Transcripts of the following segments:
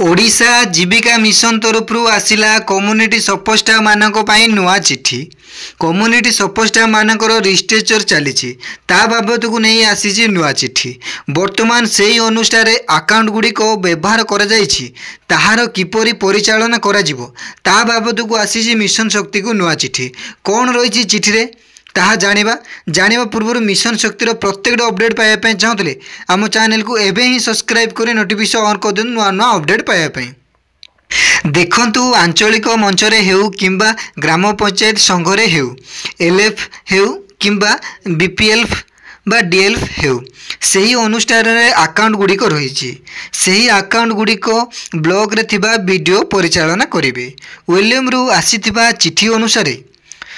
ओडिशा जीविका mission तरफ आसिला community support staff मानक पई नुआ चिट्ठी। कम्युनिटी सपोर्ट स्टाफ मानकर रिस्ट्रक्चर चली बाबद को नहीं आसी नुआ चिट्ठी। वर्तमान से ही अनुसार अकाउंट गुड़िक व्यवहार कर किपरि परिचालन करा बाबद को आसी मिशन शक्ति को नुआ चिट्ठी। कौन रही चिठी रे ताहा जानिबा पूर्व मिशन शक्तिर प्रत्येक अपडेट पाइबा चाहते आम चैनल को एवं ही सब्सक्राइब कर नोटिफिकेशन ऑन कर दिन नुआ नुआ अपडेट पाइबा। देखंतु आंचलिक मंचरे हेउ किंबा ग्राम पंचायत संघरे हेउ एलएफ हेउ किंबा बीपीएल बा डीएलएफ हेउ सही अनुष्ठान रे अकाउंट गुड़िक रही सही अकाउंट गुड़िक ब्लॉक रे थिबा वीडियो परिचालन करिवे। विलियम रु आसीथिबा चिठी अनुसार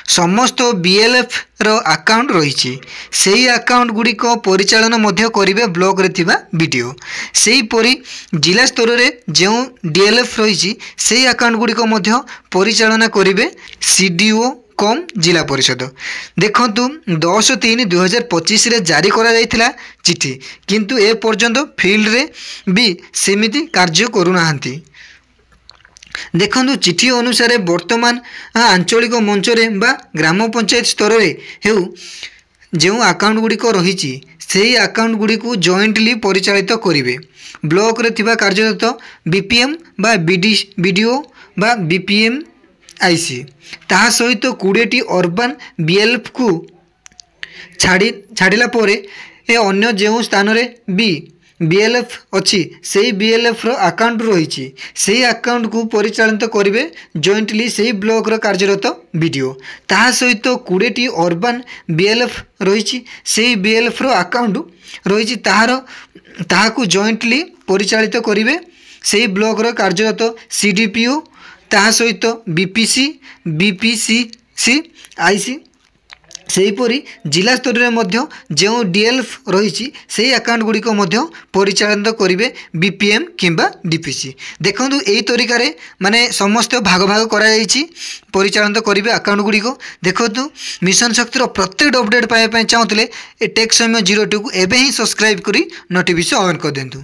समस्त बीएलएफ रो अकाउंट रही सही अकाउंट गुड़िक परिचालन मध्य करिवे ब्लॉक रे थिबा वीडियो। सही परी जिला स्तर रे जो डीएलएफ रही सही अकाउंट गुड़िक मध्य परिचालन करिवे सीडीओ कम जिला परिषद। देखंतु 10/3/2025 रे जारी करा जायतिला चिठी किंतु ए पर्यंत फील्ड रे भी सेमिति कार्य करूनाहांती। देखंतु चिठी अनुसार वर्तमान आंचलिक मंचरे बा ग्राम पंचायत स्तर रे हेउ जो अकाउंट गुड़िक रही सही अकाउंट गुड़ी को जॉइंटली परिचालित करिवे। ब्लॉक रे थिबा कार्यरत बीपीएम बा बीडीओ बा बीपीएम आईसी ताहा सहित 20टी अर्बन बीएलएफ को छाड़िला परे ए अन्य जो स्थान रे भी बीएलएफ अच्छी सही बीएलएफ रो अकाउंट रही सही अकाउंट को परिचालित करिवे जॉइंटली सही ब्लॉक रो कार्यरत वीडियो। ताहा सहित 20टी अर्बन बीएलएफ रही सही बीएलएफ रो अकाउंट रही ताहा को जॉइंटली परिचालित करिवे सही ब्लॉक रो कार्यरत सीडीपीओ ताहा सहित बीपीसी बीपीसीसी आईसी सेहीपरि जिला स्तर में मध्य जो डीएलएफ रही सही अकाउंट गुड़िक परिचालित करेंगे बीपीएम किंबा डीपीसी। देखो यही तरीका रे माने समस्त भाग भाग परिचालित करेंगे अकाउंट गुड़िक। देखो मिशन शक्तिर प्रत्येक अपडेट पाइबा चाहते टेक समय 02 को एवं ही सब्सक्राइब करी नोटिफिकेशन ऑन कर देंतु।